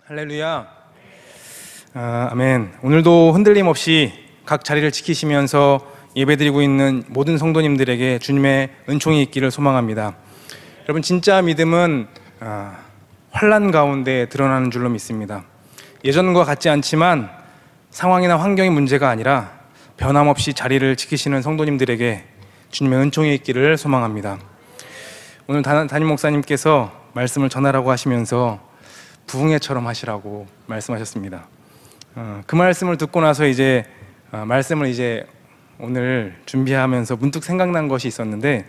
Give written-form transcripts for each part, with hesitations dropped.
할렐루야. 아멘. 오늘도 흔들림 없이 각 자리를 지키시면서 예배드리고 있는 모든 성도님들에게 주님의 은총이 있기를 소망합니다. 여러분, 진짜 믿음은 환난 가운데 드러나는 줄로 믿습니다. 예전과 같지 않지만 상황이나 환경이 문제가 아니라 변함없이 자리를 지키시는 성도님들에게 주님의 은총이 있기를 소망합니다. 오늘 담임 목사님께서 말씀을 전하라고 하시면서 부흥회처럼 하시라고 말씀하셨습니다. 그 말씀을 듣고 나서 말씀을 오늘 준비하면서 문득 생각난 것이 있었는데,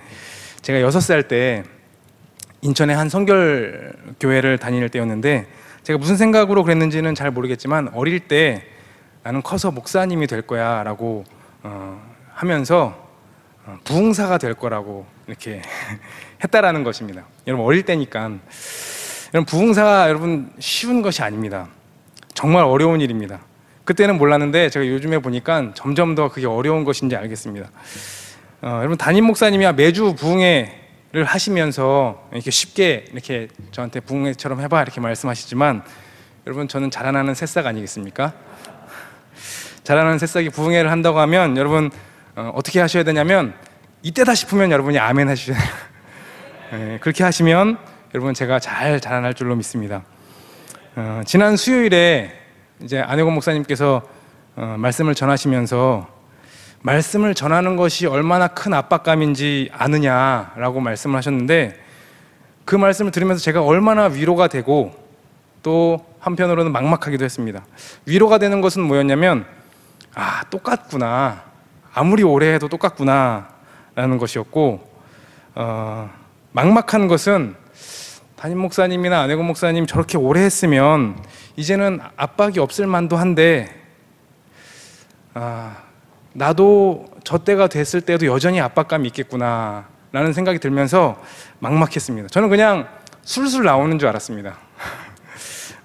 제가 6살 때 인천의 한 성결교회를 다닐 때였는데, 제가 무슨 생각으로 그랬는지는 잘 모르겠지만 어릴 때 나는 커서 목사님이 될 거야 라고 하면서 부흥사가 될 거라고 이렇게 했다라는 것입니다. 여러분, 어릴 때니까. 여러분, 부흥사가 쉬운 것이 아닙니다. 정말 어려운 일입니다. 그때는 몰랐는데 제가 요즘에 보니까 점점 더 그게 어려운 것인지 알겠습니다. 여러분, 담임 목사님이 매주 부흥회를 하시면서 이렇게 쉽게 이렇게 저한테 부흥회처럼 해봐 이렇게 말씀하시지만, 여러분, 저는 자라나는 새싹 아니겠습니까? 자라나는 새싹이 부흥회를 한다고 하면 여러분 어떻게 하셔야 되냐면, 이때다 싶으면 여러분이 아멘 하셔야 돼요. 네, 그렇게 하시면 여러분 제가 잘 자라날 줄로 믿습니다. 지난 수요일에 안혜곤 목사님께서 말씀을 전하시면서 말씀을 전하는 것이 얼마나 큰 압박감인지 아느냐라고 말씀을 하셨는데, 그 말씀을 들으면서 제가 얼마나 위로가 되고 또 한편으로는 막막하기도 했습니다. 위로가 되는 것은 뭐였냐면, 똑같구나, 아무리 오래 해도 똑같구나 라는 것이었고, 막막한 것은 담임 목사님이나 안혜곤 목사님 저렇게 오래 했으면 이제는 압박이 없을 만도 한데, 나도 저 때가 됐을 때도 여전히 압박감이 있겠구나 라는 생각이 들면서 막막했습니다. 저는 그냥 술술 나오는 줄 알았습니다.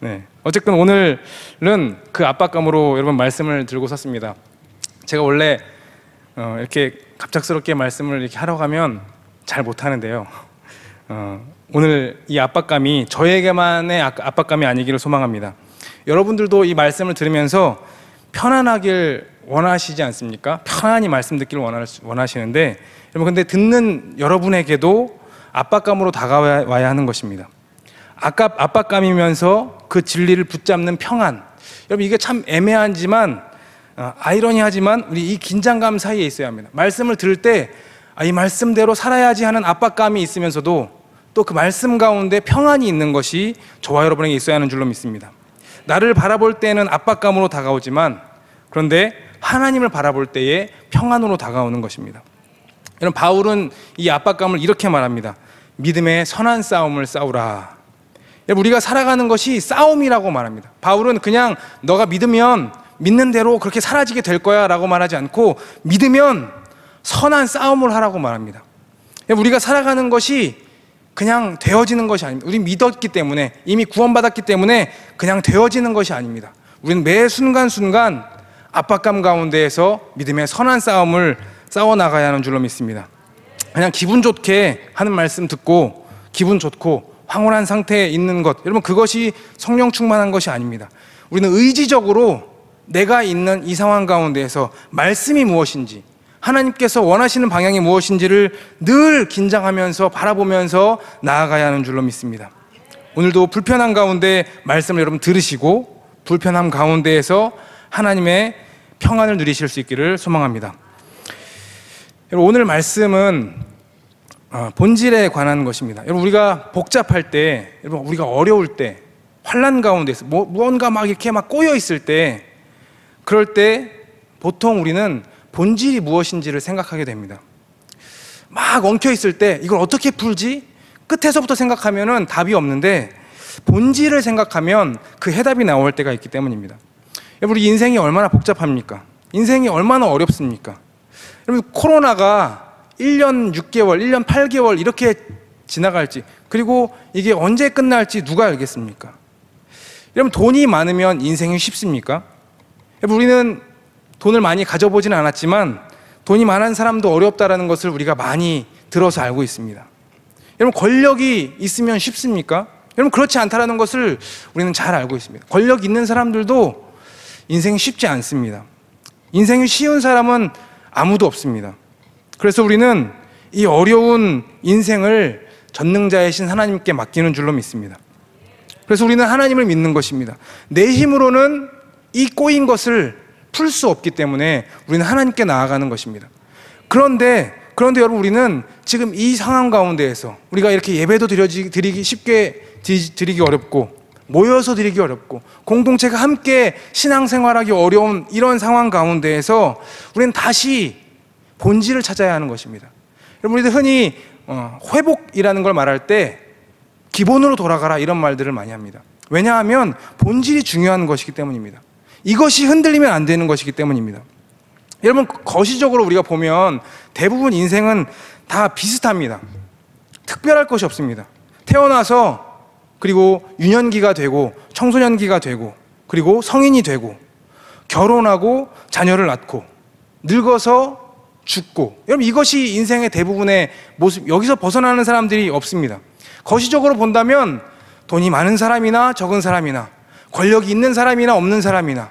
네. 어쨌든 오늘은 그 압박감으로 여러분 말씀을 들고 섰습니다. 제가 원래 이렇게 갑작스럽게 말씀을 이렇게 하러 가면 잘 못하는데요, 오늘 이 압박감이 저에게만의 압박감이 아니기를 소망합니다. 여러분들도 이 말씀을 들으면서 편안하길 원하시지 않습니까? 편안히 말씀 듣기를 원하시는데, 여러분, 근데 듣는 여러분에게도 압박감으로 다가와야 하는 것입니다. 압박감이면서 그 진리를 붙잡는 평안. 여러분, 이게 참 애매하지만 아이러니하지만 우리 이 긴장감 사이에 있어야 합니다. 말씀을 들을 때 이 말씀대로 살아야지 하는 압박감이 있으면서도 또 그 말씀 가운데 평안이 있는 것이 저와 여러분에게 있어야 하는 줄로 믿습니다. 나를 바라볼 때는 압박감으로 다가오지만, 그런데 하나님을 바라볼 때에 평안으로 다가오는 것입니다. 여러분, 바울은 이 압박감을 이렇게 말합니다. 믿음의 선한 싸움을 싸우라. 우리가 살아가는 것이 싸움이라고 말합니다. 바울은 그냥 너가 믿으면 믿는 대로 그렇게 사라지게 될 거야 라고 말하지 않고, 믿으면 선한 싸움을 하라고 말합니다. 우리가 살아가는 것이 그냥 되어지는 것이 아닙니다. 우리 믿었기 때문에, 이미 구원받았기 때문에 그냥 되어지는 것이 아닙니다. 우리는 매 순간순간 압박감 가운데에서 믿음의 선한 싸움을 싸워나가야 하는 줄로 믿습니다. 그냥 기분 좋게 하는 말씀 듣고 기분 좋고 황홀한 상태에 있는 것, 여러분, 그것이 성령 충만한 것이 아닙니다. 우리는 의지적으로 내가 있는 이 상황 가운데에서 말씀이 무엇인지, 하나님께서 원하시는 방향이 무엇인지를 늘 긴장하면서 바라보면서 나아가야 하는 줄로 믿습니다. 오늘도 불편한 가운데 말씀을 여러분 들으시고, 불편함 가운데에서 하나님의 평안을 누리실 수 있기를 소망합니다. 여러분, 오늘 말씀은 본질에 관한 것입니다. 여러분, 우리가 복잡할 때, 여러분, 우리가 어려울 때, 환난 가운데서 무언가 이렇게 꼬여 있을 때, 그럴 때 보통 우리는 본질이 무엇인지를 생각하게 됩니다. 막 엉켜 있을 때 이걸 어떻게 풀지? 끝에서부터 생각하면은 답이 없는데, 본질을 생각하면 그 해답이 나올 때가 있기 때문입니다. 여러분, 우리 인생이 얼마나 복잡합니까? 인생이 얼마나 어렵습니까? 여러분, 코로나가 1년 6개월, 1년 8개월 이렇게 지나갈지, 그리고 이게 언제 끝날지 누가 알겠습니까? 여러분, 돈이 많으면 인생이 쉽습니까? 여러분, 우리는 돈을 많이 가져보지는 않았지만 돈이 많은 사람도 어렵다는 것을 우리가 많이 들어서 알고 있습니다. 여러분, 권력이 있으면 쉽습니까? 여러분, 그렇지 않다라는 것을 우리는 잘 알고 있습니다. 권력 있는 사람들도 인생이 쉽지 않습니다. 인생이 쉬운 사람은 아무도 없습니다. 그래서 우리는 이 어려운 인생을 전능자이신 하나님께 맡기는 줄로 믿습니다. 그래서 우리는 하나님을 믿는 것입니다. 내 힘으로는 이 꼬인 것을 풀 수 없기 때문에 우리는 하나님께 나아가는 것입니다. 그런데 여러분, 우리는 지금 이 상황 가운데에서 우리가 이렇게 예배도 드리기 쉽게 드리기 어렵고, 모여서 드리기 어렵고, 공동체가 함께 신앙생활하기 어려운 이런 상황 가운데에서 우리는 다시 본질을 찾아야 하는 것입니다. 여러분, 우리들 흔히 회복이라는 걸 말할 때 기본으로 돌아가라 이런 말들을 많이 합니다. 왜냐하면 본질이 중요한 것이기 때문입니다. 이것이 흔들리면 안 되는 것이기 때문입니다. 여러분, 거시적으로 우리가 보면 대부분 인생은 다 비슷합니다. 특별할 것이 없습니다. 태어나서, 그리고 유년기가 되고 청소년기가 되고, 그리고 성인이 되고, 결혼하고 자녀를 낳고, 늙어서 죽고, 여러분, 이것이 인생의 대부분의 모습. 여기서 벗어나는 사람들이 없습니다. 거시적으로 본다면 돈이 많은 사람이나 적은 사람이나, 권력이 있는 사람이나 없는 사람이나,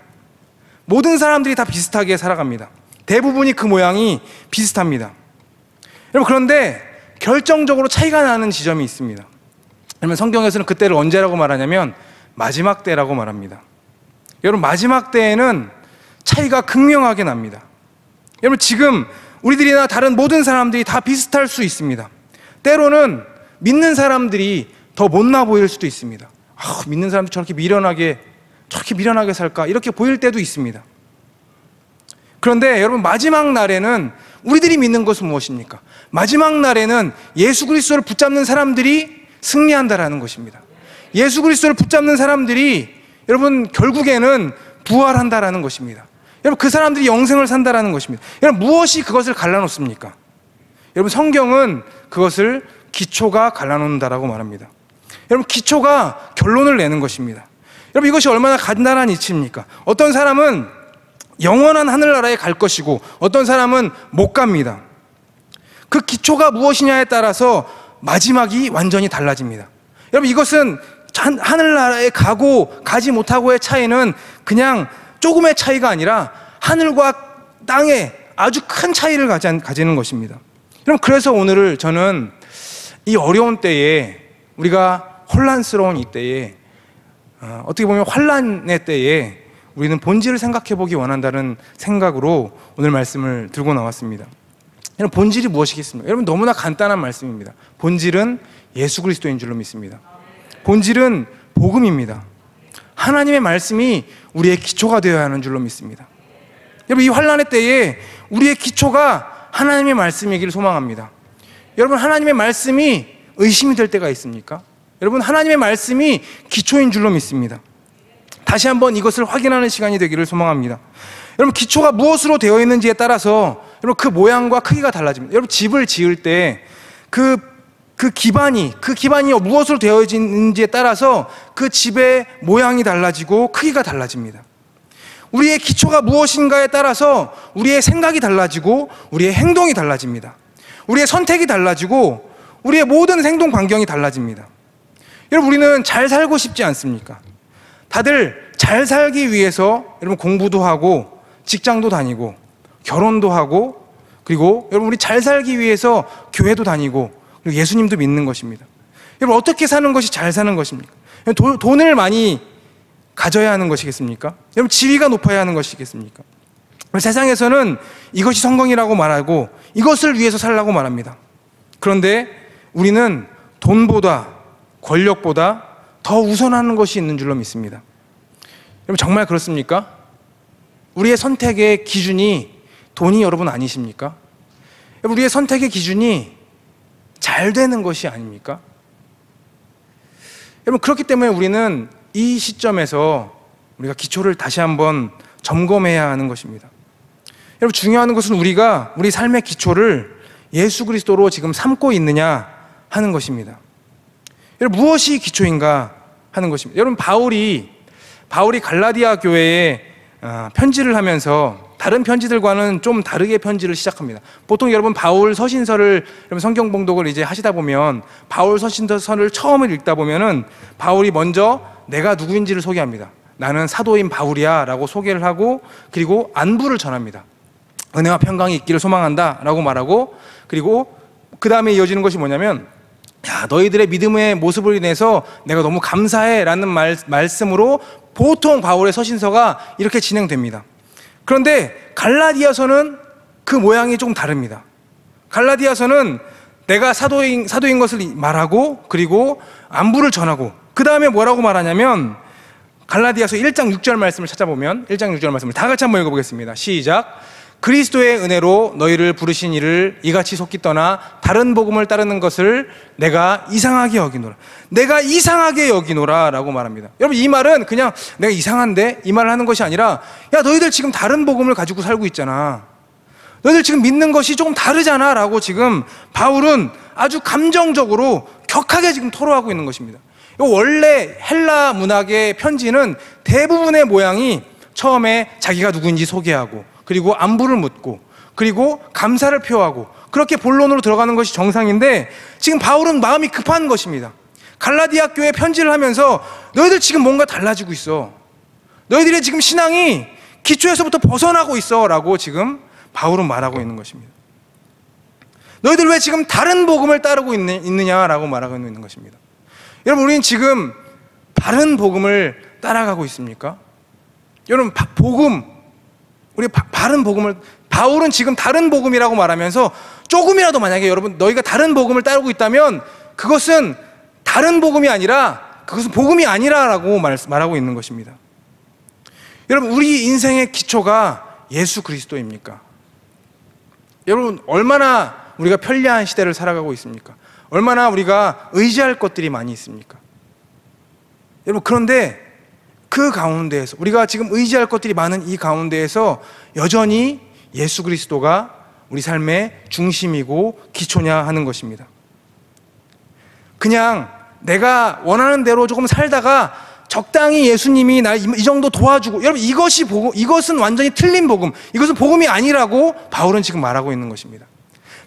모든 사람들이 다 비슷하게 살아갑니다. 대부분이 그 모양이 비슷합니다. 여러분, 그런데 결정적으로 차이가 나는 지점이 있습니다. 그러면 성경에서는 그때를 언제라고 말하냐면 마지막 때라고 말합니다. 여러분, 마지막 때에는 차이가 극명하게 납니다. 여러분, 지금 우리들이나 다른 모든 사람들이 다 비슷할 수 있습니다. 때로는 믿는 사람들이 더 못나 보일 수도 있습니다. 믿는 사람들이 저렇게 미련하게 살까, 이렇게 보일 때도 있습니다. 그런데 여러분, 마지막 날에는 우리들이 믿는 것은 무엇입니까? 마지막 날에는 예수 그리스도를 붙잡는 사람들이 승리한다라는 것입니다. 예수 그리스도를 붙잡는 사람들이, 여러분, 결국에는 부활한다라는 것입니다. 여러분, 그 사람들이 영생을 산다라는 것입니다. 여러분, 무엇이 그것을 갈라놓습니까? 여러분, 성경은 그것을 기초가 갈라놓는다라고 말합니다. 여러분, 기초가 결론을 내는 것입니다. 여러분, 이것이 얼마나 간단한 이치입니까? 어떤 사람은 영원한 하늘나라에 갈 것이고, 어떤 사람은 못 갑니다. 그 기초가 무엇이냐에 따라서 마지막이 완전히 달라집니다. 여러분, 이것은 하늘나라에 가고 가지 못하고의 차이는 그냥 조금의 차이가 아니라 하늘과 땅의 아주 큰 차이를 가지는 것입니다. 여러분, 그래서 오늘을 저는 이 어려운 때에, 우리가 혼란스러운 이 때에, 어떻게 보면 환란의 때에 우리는 본질을 생각해 보기 원한다는 생각으로 오늘 말씀을 들고 나왔습니다. 여러분, 본질이 무엇이겠습니까? 여러분, 너무나 간단한 말씀입니다. 본질은 예수 그리스도인 줄로 믿습니다. 본질은 복음입니다. 하나님의 말씀이 우리의 기초가 되어야 하는 줄로 믿습니다. 여러분, 이 환란의 때에 우리의 기초가 하나님의 말씀이기를 소망합니다. 여러분, 하나님의 말씀이 의심이 될 때가 있습니까? 여러분, 하나님의 말씀이 기초인 줄로 믿습니다. 다시 한번 이것을 확인하는 시간이 되기를 소망합니다. 여러분, 기초가 무엇으로 되어 있는지에 따라서 여러분, 그 모양과 크기가 달라집니다. 여러분, 집을 지을 때 그 기반이 무엇으로 되어 있는지에 따라서 그 집의 모양이 달라지고 크기가 달라집니다. 우리의 기초가 무엇인가에 따라서 우리의 생각이 달라지고 우리의 행동이 달라집니다. 우리의 선택이 달라지고 우리의 모든 행동 반경이 달라집니다. 여러분, 우리는 잘 살고 싶지 않습니까? 다들 잘 살기 위해서 여러분, 공부도 하고 직장도 다니고 결혼도 하고, 그리고 여러분, 우리 잘 살기 위해서 교회도 다니고, 그리고 예수님도 믿는 것입니다. 여러분, 어떻게 사는 것이 잘 사는 것입니까? 돈을 많이 가져야 하는 것이겠습니까? 여러분, 지위가 높아야 하는 것이겠습니까? 세상에서는 이것이 성공이라고 말하고 이것을 위해서 살라고 말합니다. 그런데 우리는 돈보다, 권력보다 더 우선하는 것이 있는 줄로 믿습니다. 여러분, 정말 그렇습니까? 우리의 선택의 기준이 돈이 여러분 아니십니까? 여러분, 우리의 선택의 기준이 잘 되는 것이 아닙니까? 여러분, 그렇기 때문에 우리는 이 시점에서 우리가 기초를 다시 한번 점검해야 하는 것입니다. 여러분, 중요한 것은 우리가 우리 삶의 기초를 예수 그리스도로 지금 삼고 있느냐 하는 것입니다. 여러분, 무엇이 기초인가 하는 것입니다. 여러분, 바울이 갈라디아 교회에 편지를 하면서 다른 편지들과는 좀 다르게 편지를 시작합니다. 보통 여러분 바울 서신서를 여러분 성경 봉독을 이제 하시다 보면 바울 서신서를 처음을 읽다 보면은 바울이 먼저 내가 누구인지를 소개합니다. 나는 사도인 바울이야 라고 소개를 하고, 그리고 안부를 전합니다. 은혜와 평강이 있기를 소망한다 라고 말하고, 그리고 그 다음에 이어지는 것이 뭐냐면, 야, 너희들의 믿음의 모습을 인해서 내가 너무 감사해 라는 말씀으로 보통 바울의 서신서가 이렇게 진행됩니다. 그런데 갈라디아서는 그 모양이 조금 다릅니다. 갈라디아서는 내가 사도인 것을 말하고, 그리고 안부를 전하고, 그 다음에 뭐라고 말하냐면, 갈라디아서 1장 6절 말씀을 찾아보면 1장 6절 말씀을 다 같이 한번 읽어보겠습니다. 시작. 그리스도의 은혜로 너희를 부르신 이를 이같이 속기 떠나 다른 복음을 따르는 것을 내가 이상하게 여기노라. 내가 이상하게 여기노라 라고 말합니다. 여러분, 이 말은 그냥 내가 이상한데 이 말을 하는 것이 아니라, 야, 너희들 지금 다른 복음을 가지고 살고 있잖아. 너희들 지금 믿는 것이 조금 다르잖아 라고 지금 바울은 아주 감정적으로 격하게 지금 토로하고 있는 것입니다. 원래 헬라 문학의 편지는 대부분의 모양이 처음에 자기가 누구인지 소개하고, 그리고 안부를 묻고, 그리고 감사를 표하고, 그렇게 본론으로 들어가는 것이 정상인데, 지금 바울은 마음이 급한 것입니다. 갈라디아 교회에 편지를 하면서 너희들 지금 뭔가 달라지고 있어. 너희들의 지금 신앙이 기초에서부터 벗어나고 있어 라고 지금 바울은 말하고 있는 것입니다. 너희들 왜 지금 다른 복음을 따르고 있느냐라고 말하고 있는 것입니다. 여러분, 우리는 지금 바른 복음을 따라가고 있습니까? 여러분, 우리 바른 복음을, 바울은 지금 다른 복음이라고 말하면서 조금이라도 만약에 여러분 너희가 다른 복음을 따르고 있다면 그것은 다른 복음이 아니라, 그것은 복음이 아니라라고 말하고 있는 것입니다. 여러분, 우리 인생의 기초가 예수 그리스도입니까? 여러분, 얼마나 우리가 편리한 시대를 살아가고 있습니까? 얼마나 우리가 의지할 것들이 많이 있습니까? 여러분, 그런데 그 가운데에서, 우리가 지금 의지할 것들이 많은 이 가운데에서 여전히 예수 그리스도가 우리 삶의 중심이고 기초냐 하는 것입니다. 그냥 내가 원하는 대로 조금 살다가 적당히 예수님이 날 이 정도 도와주고, 여러분, 이것은 완전히 틀린 복음, 이것은 복음이 아니라고 바울은 지금 말하고 있는 것입니다.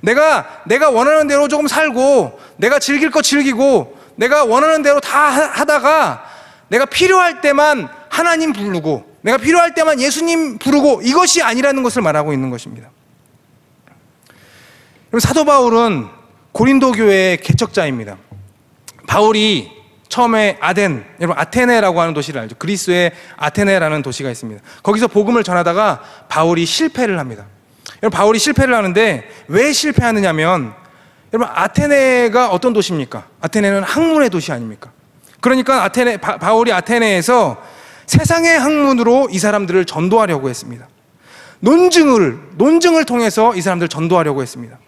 내가 원하는 대로 조금 살고, 내가 즐길 거 즐기고, 내가 원하는 대로 다 하다가 내가 필요할 때만 하나님 부르고, 내가 필요할 때만 예수님 부르고, 이것이 아니라는 것을 말하고 있는 것입니다. 사도 바울은 고린도 교회의 개척자입니다. 바울이 처음에 여러분 아테네라고 하는 도시를 알죠? 그리스의 아테네라는 도시가 있습니다. 거기서 복음을 전하다가 바울이 실패를 합니다. 여러분, 바울이 실패를 하는데 왜 실패하느냐면, 여러분, 아테네가 어떤 도시입니까? 아테네는 학문의 도시 아닙니까? 그러니까 바울이 아테네에서 세상의 학문으로 이 사람들을 전도하려고 했습니다. 논증을 통해서 이 사람들을 전도하려고 했습니다.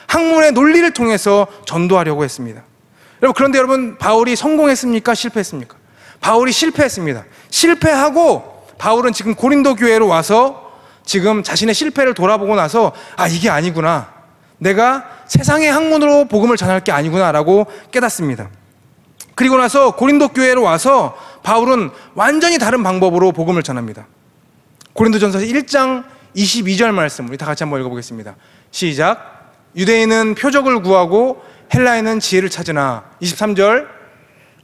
학문의 논리를 통해서 전도하려고 했습니다. 그런데 여러분, 바울이 성공했습니까? 실패했습니까? 바울이 실패했습니다. 실패하고 바울은 지금 고린도 교회로 와서 지금 자신의 실패를 돌아보고 나서, 이게 아니구나, 내가 세상의 학문으로 복음을 전할 게 아니구나 라고 깨닫습니다. 그리고 나서 고린도 교회로 와서 바울은 완전히 다른 방법으로 복음을 전합니다. 고린도전서 1장 22절 말씀 우리 다 같이 한번 읽어보겠습니다. 시작. 유대인은 표적을 구하고 헬라인은 지혜를 찾으나. 23절.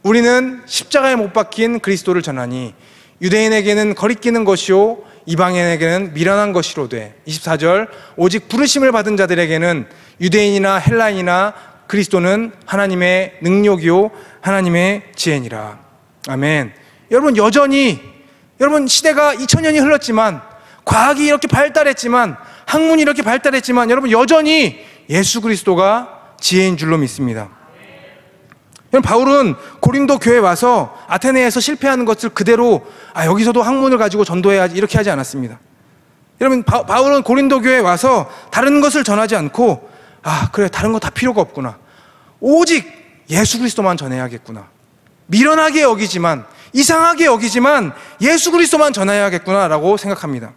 우리는 십자가에 못 박힌 그리스도를 전하니 유대인에게는 거리끼는 것이요 이방인에게는 미련한 것이로되. 24절. 오직 부르심을 받은 자들에게는 유대인이나 헬라인이나 그리스도는 하나님의 능력이요 하나님의 지혜니라. 아멘. 여러분, 여전히 여러분, 시대가 2000년이 흘렀지만, 과학이 이렇게 발달했지만, 학문이 이렇게 발달했지만, 여러분, 여전히 예수 그리스도가 지혜인 줄로 믿습니다. 여러분, 바울은 고린도 교회에 와서 아테네에서 실패하는 것을 그대로 여기서도 학문을 가지고 전도해야지 이렇게 하지 않았습니다. 여러분, 바울은 고린도 교회에 와서 다른 것을 전하지 않고, 그래, 다른 거 다 필요가 없구나, 오직 예수 그리스도만 전해야겠구나, 미련하게 여기지만, 이상하게 여기지만 예수 그리스도만 전해야겠구나 라고 생각합니다.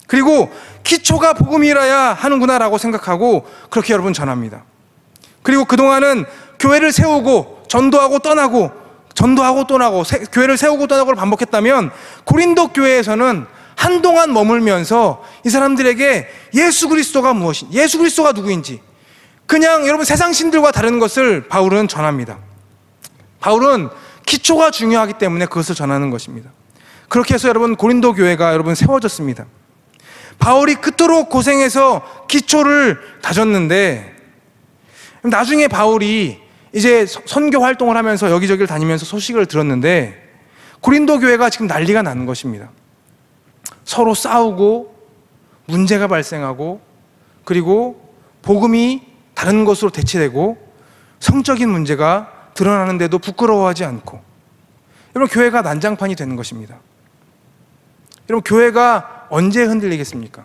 그리고 기초가 복음이라야 하는구나 라고 생각하고 그렇게 여러분 전합니다. 그리고 그동안은 교회를 세우고 전도하고 떠나고, 전도하고 떠나고, 교회를 세우고 떠나고를 반복했다면, 고린도 교회에서는 한동안 머물면서 이 사람들에게 예수 그리스도가 무엇인지, 예수 그리스도가 누구인지 그냥 여러분 세상 신들과 다른 것을 바울은 전합니다. 바울은 기초가 중요하기 때문에 그것을 전하는 것입니다. 그렇게 해서 여러분 고린도 교회가 여러분 세워졌습니다. 바울이 그토록 고생해서 기초를 다졌는데 나중에 바울이 이제 선교 활동을 하면서 여기저기를 다니면서 소식을 들었는데 고린도 교회가 지금 난리가 나는 것입니다. 서로 싸우고 문제가 발생하고 그리고 복음이 다른 것으로 대체되고 성적인 문제가 드러나는데도 부끄러워하지 않고 여러분 교회가 난장판이 되는 것입니다. 여러분 교회가 언제 흔들리겠습니까?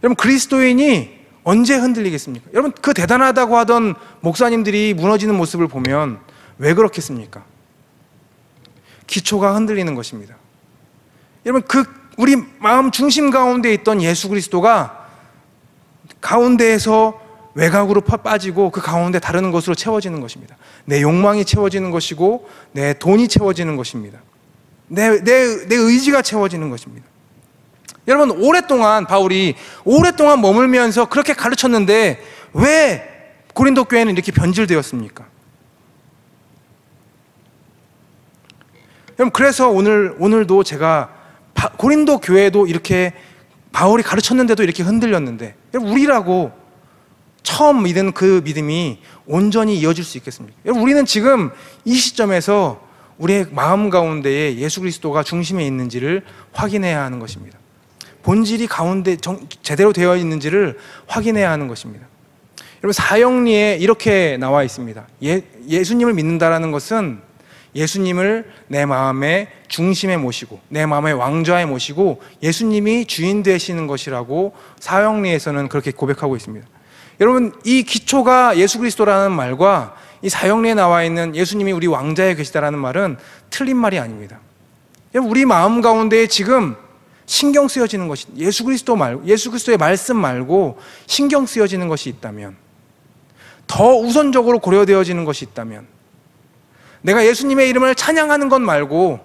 여러분 그리스도인이 언제 흔들리겠습니까? 여러분 그 대단하다고 하던 목사님들이 무너지는 모습을 보면 왜 그렇겠습니까? 기초가 흔들리는 것입니다. 여러분 우리 마음 중심 가운데 있던 예수 그리스도가 가운데에서 외곽으로 빠지고 그 가운데 다른 것으로 채워지는 것입니다. 내 욕망이 채워지는 것이고 내 돈이 채워지는 것입니다. 내 의지가 채워지는 것입니다. 여러분 바울이 오랫동안 머물면서 그렇게 가르쳤는데 왜 고린도 교회는 이렇게 변질되었습니까? 여러분 그래서 오늘도 제가 고린도 교회도 이렇게 바울이 가르쳤는데도 이렇게 흔들렸는데 여러분 우리라고 처음 믿은 그 믿음이 온전히 이어질 수 있겠습니까? 여러분 우리는 지금 이 시점에서 우리의 마음 가운데에 예수 그리스도가 중심에 있는지를 확인해야 하는 것입니다. 본질이 가운데 제대로 되어 있는지를 확인해야 하는 것입니다. 여러분 사형리에 이렇게 나와 있습니다. 예수님을 믿는다라는 것은 예수님을 내 마음의 중심에 모시고 내 마음의 왕좌에 모시고 예수님이 주인 되시는 것이라고 사형리에서는 그렇게 고백하고 있습니다. 여러분 이 기초가 예수 그리스도라는 말과 이 사형리에 나와 있는 예수님이 우리 왕좌에 계시다라는 말은 틀린 말이 아닙니다. 여러분 우리 마음 가운데 지금 신경 쓰여지는 것이 예수 그리스도의 말씀 말고 신경 쓰여지는 것이 있다면, 더 우선적으로 고려되어지는 것이 있다면, 내가 예수님의 이름을 찬양하는 것 말고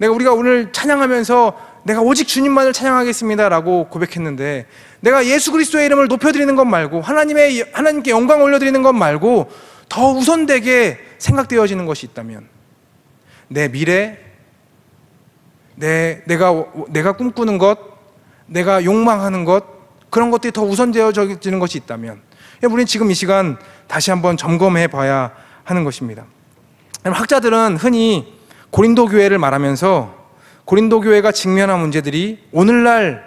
우리가 오늘 찬양하면서 내가 오직 주님만을 찬양하겠습니다라고 고백했는데 내가 예수 그리스도의 이름을 높여드리는 것 말고 하나님께 영광 올려드리는 것 말고 더 우선되게 생각되어지는 것이 있다면 내 미래, 내가 꿈꾸는 것, 내가 욕망하는 것, 그런 것들이 더 우선되어지는 것이 있다면 우리는 지금 이 시간 다시 한번 점검해 봐야 하는 것입니다. 학자들은 흔히 고린도 교회를 말하면서 고린도 교회가 직면한 문제들이 오늘날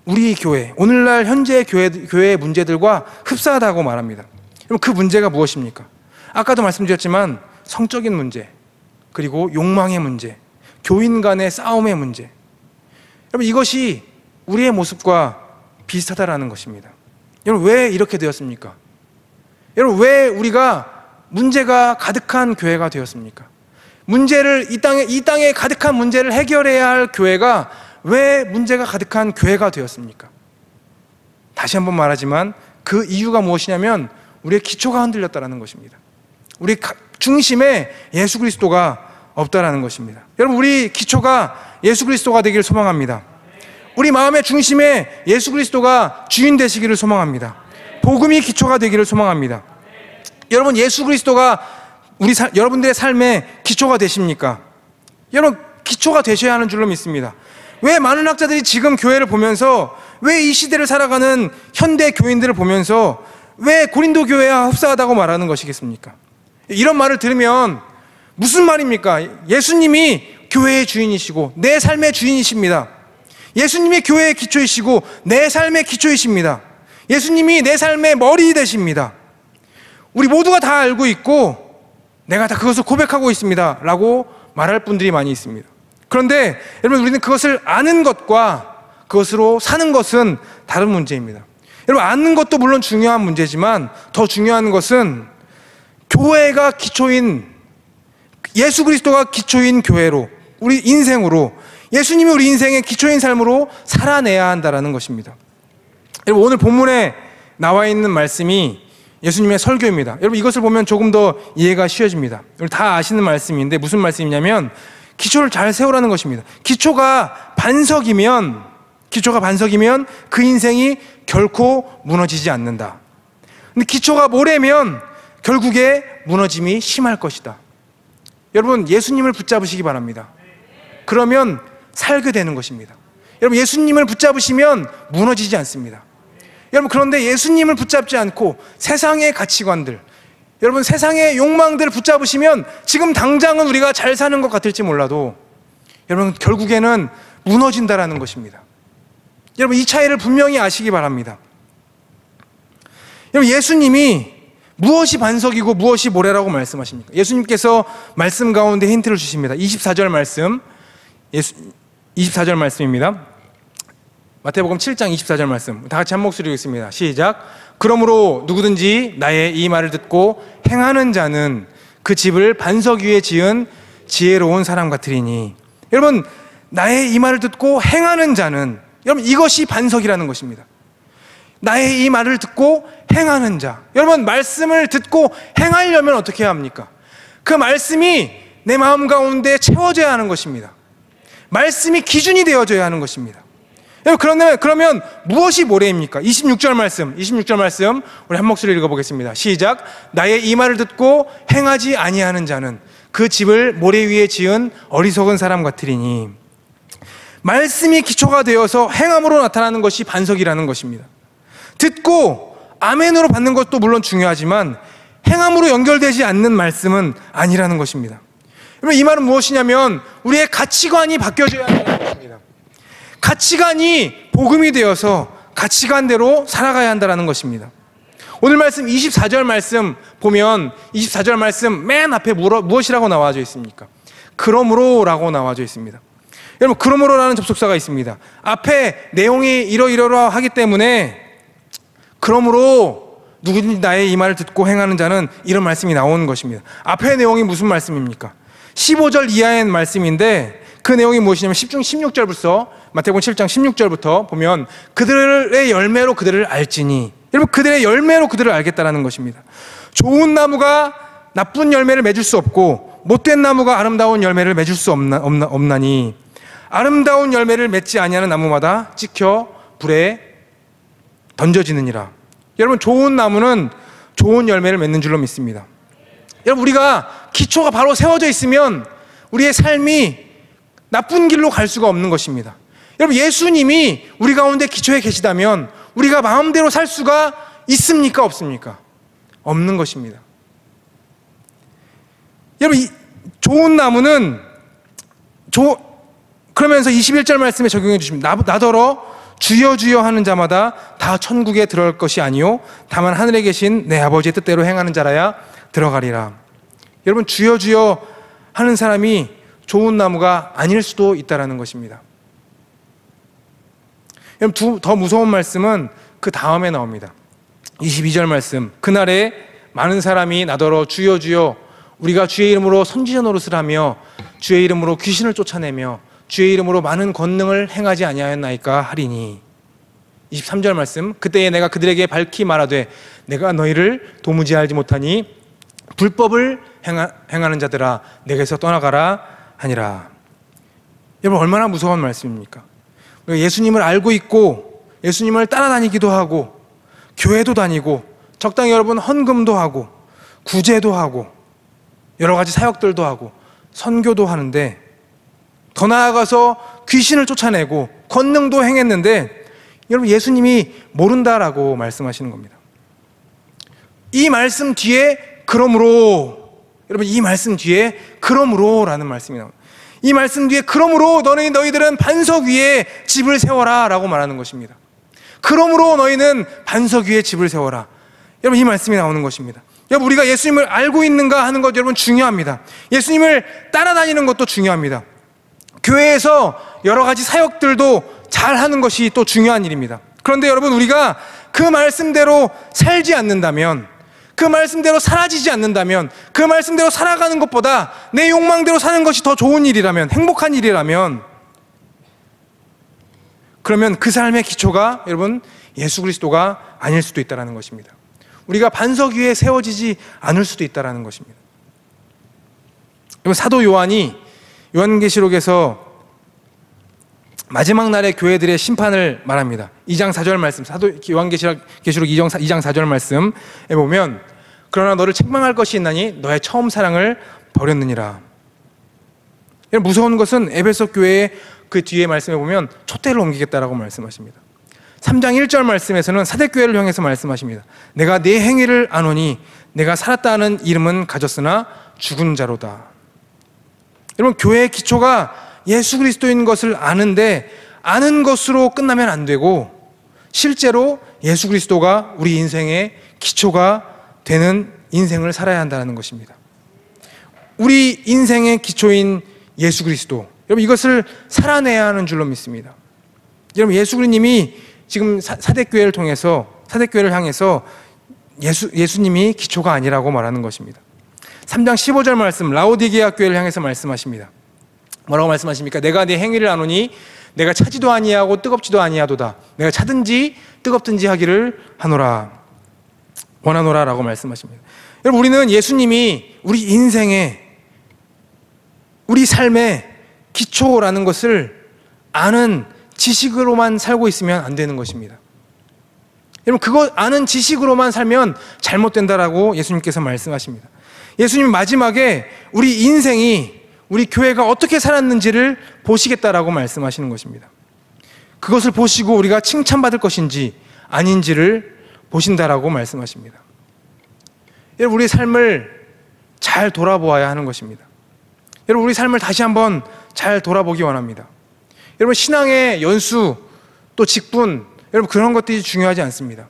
우리 교회, 오늘날 현재 교회의 문제들과 흡사하다고 말합니다. 그럼 그 문제가 무엇입니까? 아까도 말씀드렸지만 성적인 문제, 그리고 욕망의 문제, 교인 간의 싸움의 문제. 여러분 이것이 우리의 모습과 비슷하다라는 것입니다. 여러분 왜 이렇게 되었습니까? 여러분 왜 우리가 문제가 가득한 교회가 되었습니까? 이 땅에 가득한 문제를 해결해야 할 교회가 왜 문제가 가득한 교회가 되었습니까? 다시 한번 말하지만 그 이유가 무엇이냐면 우리의 기초가 흔들렸다는 것입니다. 우리 중심에 예수 그리스도가 없다라는 것입니다. 여러분 우리 기초가 예수 그리스도가 되기를 소망합니다. 우리 마음의 중심에 예수 그리스도가 주인 되시기를 소망합니다. 복음이 기초가 되기를 소망합니다. 여러분 예수 그리스도가 여러분들의 삶의 기초가 되십니까? 여러분 기초가 되셔야 하는 줄로 믿습니다. 왜 많은 학자들이 지금 교회를 보면서, 왜 이 시대를 살아가는 현대 교인들을 보면서 왜 고린도 교회와 흡사하다고 말하는 것이겠습니까? 이런 말을 들으면 무슨 말입니까? 예수님이 교회의 주인이시고 내 삶의 주인이십니다. 예수님이 교회의 기초이시고 내 삶의 기초이십니다. 예수님이 내 삶의 머리 되십니다. 우리 모두가 다 알고 있고 내가 다 그것을 고백하고 있습니다 라고 말할 분들이 많이 있습니다. 그런데 여러분 우리는 그것을 아는 것과 그것으로 사는 것은 다른 문제입니다. 여러분 아는 것도 물론 중요한 문제지만 더 중요한 것은 교회가 기초인, 예수 그리스도가 기초인 교회로, 우리 인생으로, 예수님이 우리 인생의 기초인 삶으로 살아내야 한다는 것입니다. 여러분 오늘 본문에 나와 있는 말씀이 예수님의 설교입니다. 여러분 이것을 보면 조금 더 이해가 쉬워집니다. 여러분 다 아시는 말씀인데 무슨 말씀이냐면 기초를 잘 세우라는 것입니다. 기초가 반석이면 그 인생이 결코 무너지지 않는다. 근데 기초가 모래면 결국에 무너짐이 심할 것이다. 여러분, 예수님을 붙잡으시기 바랍니다. 그러면 살게 되는 것입니다. 여러분, 예수님을 붙잡으시면 무너지지 않습니다. 여러분, 그런데 예수님을 붙잡지 않고 세상의 가치관들, 여러분, 세상의 욕망들을 붙잡으시면 지금 당장은 우리가 잘 사는 것 같을지 몰라도 여러분, 결국에는 무너진다라는 것입니다. 여러분, 이 차이를 분명히 아시기 바랍니다. 여러분, 예수님이 무엇이 반석이고 무엇이 모래라고 말씀하십니까? 예수님께서 말씀 가운데 힌트를 주십니다. 24절 말씀, 24절 말씀입니다. 마태복음 7장 24절 말씀, 다 같이 한 목소리로 읽습니다. 시작. 그러므로 누구든지 나의 이 말을 듣고 행하는 자는 그 집을 반석 위에 지은 지혜로운 사람 같으리니. 여러분, 나의 이 말을 듣고 행하는 자는, 여러분, 이것이 반석이라는 것입니다. 나의 이 말을 듣고 행하는 자. 여러분, 말씀을 듣고 행하려면 어떻게 해야 합니까? 그 말씀이 내 마음 가운데 채워져야 하는 것입니다. 말씀이 기준이 되어져야 하는 것입니다. 그러면 무엇이 모래입니까? 26절 말씀 우리 한 목소리 읽어보겠습니다. 시작. 나의 이 말을 듣고 행하지 아니하는 자는 그 집을 모래 위에 지은 어리석은 사람 같으리니. 말씀이 기초가 되어서 행함으로 나타나는 것이 반석이라는 것입니다. 듣고 아멘으로 받는 것도 물론 중요하지만 행함으로 연결되지 않는 말씀은 아니라는 것입니다. 이 말은 무엇이냐면 우리의 가치관이 바뀌어져야 한다는 것입니다. 가치관이 복음이 되어서 가치관대로 살아가야 한다는 것입니다. 오늘 말씀 24절 말씀 보면 24절 말씀 맨 앞에 무엇이라고 나와져 있습니까? 그러므로라고 나와져 있습니다. 여러분, 그러므로라는 접속사가 있습니다. 앞에 내용이 이러이러라 하기 때문에 그러므로 누구든지 나의 이 말을 듣고 행하는 자는 이런 말씀이 나오는 것입니다. 앞의 내용이 무슨 말씀입니까? 15절 이하의 말씀인데 그 내용이 무엇이냐면 16절부터 마태복음 7장 16절부터 보면 그들의 열매로 그들을 알지니. 여러분, 그들의 열매로 그들을 알겠다라는 것입니다. 좋은 나무가 나쁜 열매를 맺을 수 없고 못된 나무가 아름다운 열매를 맺을 수 없나니 아름다운 열매를 맺지 아니하는 나무마다 찍혀 불에 던져지느니라. 여러분, 좋은 나무는 좋은 열매를 맺는 줄로 믿습니다. 여러분, 우리가 기초가 바로 세워져 있으면 우리의 삶이 나쁜 길로 갈 수가 없는 것입니다. 여러분, 예수님이 우리 가운데 기초에 계시다면 우리가 마음대로 살 수가 있습니까? 없습니까? 없는 것입니다. 여러분, 좋은 나무는 그러면서 21절 말씀에 적용해 주십니다. 나더러 주여 주여 하는 자마다 다 천국에 들어갈 것이 아니요 다만 하늘에 계신 내 아버지의 뜻대로 행하는 자라야 들어가리라. 여러분, 주여 주여 하는 사람이 좋은 나무가 아닐 수도 있다는 것입니다. 여러분, 더 무서운 말씀은 그 다음에 나옵니다. 22절 말씀. 그날에 많은 사람이 나더러 주여 주여 우리가 주의 이름으로 선지자 노릇을 하며 주의 이름으로 귀신을 쫓아내며 주의 이름으로 많은 권능을 행하지 아니하였나이까 하리니. 23절 말씀. 그때에 내가 그들에게 밝히 말하되 내가 너희를 도무지 알지 못하니 불법을 행하는 자들아 내게서 떠나가라 하니라. 여러분, 얼마나 무서운 말씀입니까? 예수님을 알고 있고 예수님을 따라다니기도 하고 교회도 다니고 적당히 여러분 헌금도 하고 구제도 하고 여러 가지 사역들도 하고 선교도 하는데 더 나아가서 귀신을 쫓아내고 권능도 행했는데 여러분, 예수님이 모른다라고 말씀하시는 겁니다. 이 말씀 뒤에 그러므로, 여러분, 이 말씀 뒤에 그러므로라는 말씀이 나옵니다. 이 말씀 뒤에 그러므로 너희들은 반석 위에 집을 세워라 라고 말하는 것입니다. 그러므로 너희는 반석 위에 집을 세워라. 여러분, 이 말씀이 나오는 것입니다. 여러분, 우리가 예수님을 알고 있는가 하는 것 여러분 중요합니다. 예수님을 따라다니는 것도 중요합니다. 교회에서 여러 가지 사역들도 잘 하는 것이 또 중요한 일입니다. 그런데 여러분, 우리가 그 말씀대로 살지 않는다면, 그 말씀대로 사라지지 않는다면, 그 말씀대로 살아가는 것보다 내 욕망대로 사는 것이 더 좋은 일이라면, 행복한 일이라면, 그러면 그 삶의 기초가 여러분 예수 그리스도가 아닐 수도 있다는 것입니다. 우리가 반석 위에 세워지지 않을 수도 있다는 것입니다. 사도 요한이 요한계시록에서 마지막 날의 교회들의 심판을 말합니다. 2장 4절 말씀, 요한계시록 2장 4절 말씀에 보면 그러나 너를 책망할 것이 있나니 너의 처음 사랑을 버렸느니라. 무서운 것은 에베소 교회의 그 뒤에 말씀에 보면 촛대를 옮기겠다라고 말씀하십니다. 3장 1절 말씀에서는 사대교회를 향해서 말씀하십니다. 내가 네 행위를 아노니 내가 살았다는 이름은 가졌으나 죽은 자로다. 여러분, 교회의 기초가 예수 그리스도인 것을 아는데 아는 것으로 끝나면 안 되고 실제로 예수 그리스도가 우리 인생의 기초가 되는 인생을 살아야 한다는 것입니다. 우리 인생의 기초인 예수 그리스도, 여러분 이것을 살아내야 하는 줄로 믿습니다. 여러분, 예수 그리스도님이 지금 사대교회를 통해서, 사대교회를 향해서 예수님이 기초가 아니라고 말하는 것입니다. 3장 15절 말씀, 라오디게아 교회를 향해서 말씀하십니다. 뭐라고 말씀하십니까? 내가 네 행위를 아노니 내가 차지도 아니하고 뜨겁지도 아니하도다. 내가 차든지 뜨겁든지 하기를 원하노라 라고 말씀하십니다. 여러분, 우리는 예수님이 우리 인생의, 우리 삶의 기초라는 것을 아는 지식으로만 살고 있으면 안 되는 것입니다. 여러분, 그거 아는 지식으로만 살면 잘못된다라고 예수님께서 말씀하십니다. 예수님 마지막에 우리 인생이, 우리 교회가 어떻게 살았는지를 보시겠다라고 말씀하시는 것입니다. 그것을 보시고 우리가 칭찬받을 것인지 아닌지를 보신다라고 말씀하십니다. 여러분, 우리의 삶을 잘 돌아보아야 하는 것입니다. 여러분, 우리 삶을 다시 한번 잘 돌아보기 원합니다. 여러분, 신앙의 연수, 또 직분, 여러분 그런 것들이 중요하지 않습니다.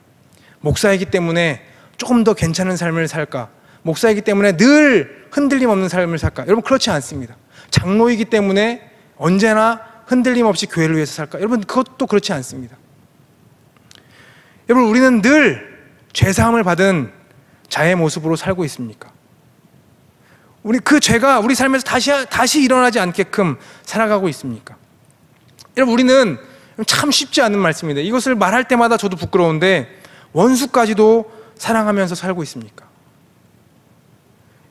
목사이기 때문에 조금 더 괜찮은 삶을 살까? 목사이기 때문에 늘 흔들림 없는 삶을 살까? 여러분, 그렇지 않습니다. 장로이기 때문에 언제나 흔들림 없이 교회를 위해서 살까? 여러분, 그것도 그렇지 않습니다. 여러분, 우리는 늘 죄사함을 받은 자의 모습으로 살고 있습니까? 우리 그 죄가 우리 삶에서 다시 일어나지 않게끔 살아가고 있습니까? 여러분, 우리는 참 쉽지 않은 말씀입니다. 이것을 말할 때마다 저도 부끄러운데 원수까지도 사랑하면서 살고 있습니까?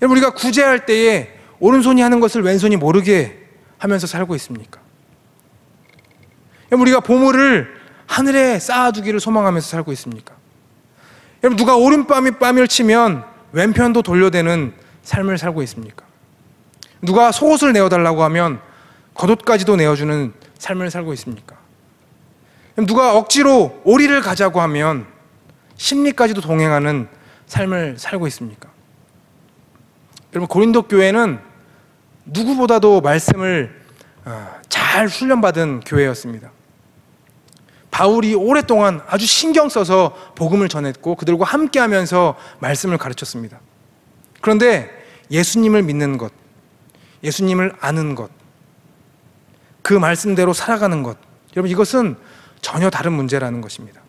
여러분, 우리가 구제할 때에 오른손이 하는 것을 왼손이 모르게 하면서 살고 있습니까? 여러분, 우리가 보물을 하늘에 쌓아두기를 소망하면서 살고 있습니까? 여러분, 누가 오른뺨을 치면 왼편도 돌려대는 삶을 살고 있습니까? 누가 속옷을 내어달라고 하면 겉옷까지도 내어주는 삶을 살고 있습니까? 누가 억지로 오리를 가자고 하면 심리까지도 동행하는 삶을 살고 있습니까? 여러분, 고린도 교회는 누구보다도 말씀을 잘 훈련받은 교회였습니다. 바울이 오랫동안 아주 신경 써서 복음을 전했고 그들과 함께하면서 말씀을 가르쳤습니다. 그런데 예수님을 믿는 것, 예수님을 아는 것, 그 말씀대로 살아가는 것, 여러분 이것은 전혀 다른 문제라는 것입니다.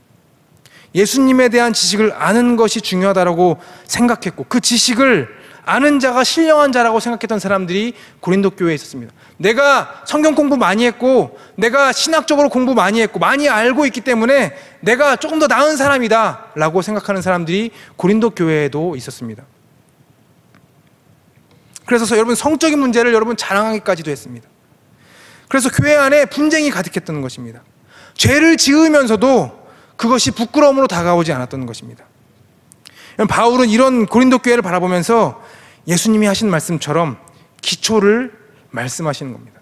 예수님에 대한 지식을 아는 것이 중요하다고 생각했고 그 지식을 아는 자가 신령한 자라고 생각했던 사람들이 고린도 교회에 있었습니다. 내가 성경 공부 많이 했고 내가 신학적으로 공부 많이 했고 많이 알고 있기 때문에 내가 조금 더 나은 사람이다 라고 생각하는 사람들이 고린도 교회에도 있었습니다. 그래서 여러분, 성적인 문제를 여러분 자랑하기까지도 했습니다. 그래서 교회 안에 분쟁이 가득했던 것입니다. 죄를 지으면서도 그것이 부끄러움으로 다가오지 않았던 것입니다. 바울은 이런 고린도 교회를 바라보면서 예수님이 하신 말씀처럼 기초를 말씀하시는 겁니다.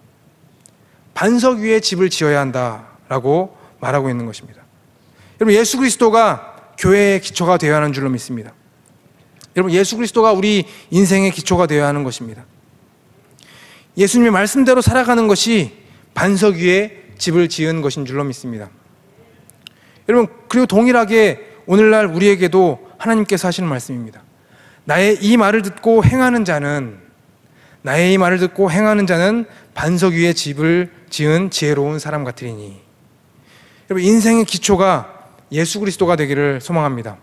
반석 위에 집을 지어야 한다라고 말하고 있는 것입니다. 여러분, 예수 그리스도가 교회의 기초가 되어야 하는 줄로 믿습니다. 여러분, 예수 그리스도가 우리 인생의 기초가 되어야 하는 것입니다. 예수님의 말씀대로 살아가는 것이 반석 위에 집을 지은 것인 줄로 믿습니다. 여러분, 그리고 동일하게 오늘날 우리에게도 하나님께서 하시는 말씀입니다. 나의 이 말을 듣고 행하는 자는 반석 위에 집을 지은 지혜로운 사람 같으리니. 여러분, 인생의 기초가 예수 그리스도가 되기를 소망합니다.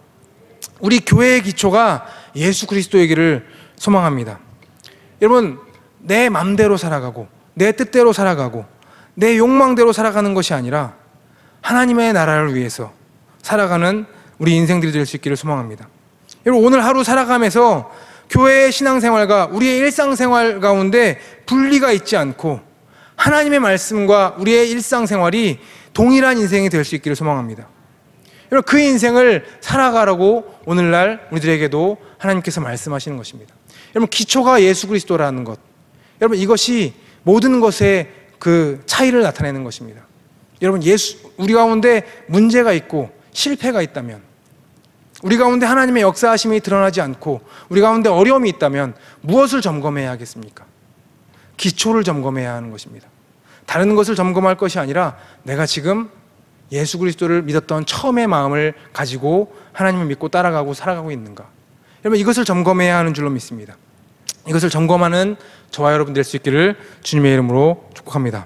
우리 교회의 기초가 예수 그리스도이기를 소망합니다. 여러분, 내 맘대로 살아가고 내 뜻대로 살아가고 내 욕망대로 살아가는 것이 아니라 하나님의 나라를 위해서 살아가는 우리 인생들이 될 수 있기를 소망합니다. 여러분, 오늘 하루 살아가면서 교회의 신앙생활과 우리의 일상생활 가운데 분리가 있지 않고 하나님의 말씀과 우리의 일상생활이 동일한 인생이 될 수 있기를 소망합니다. 여러분, 그 인생을 살아가라고 오늘날 우리들에게도 하나님께서 말씀하시는 것입니다. 여러분, 기초가 예수 그리스도라는 것, 여러분, 이것이 모든 것의 그 차이를 나타내는 것입니다. 여러분, 우리 가운데 문제가 있고 실패가 있다면, 우리 가운데 하나님의 역사하심이 드러나지 않고 우리 가운데 어려움이 있다면 무엇을 점검해야 하겠습니까? 기초를 점검해야 하는 것입니다. 다른 것을 점검할 것이 아니라 내가 지금 예수 그리스도를 믿었던 처음의 마음을 가지고 하나님을 믿고 따라가고 살아가고 있는가? 여러분, 이것을 점검해야 하는 줄로 믿습니다. 이것을 점검하는 저와 여러분 될 수 있기를 주님의 이름으로 축복합니다.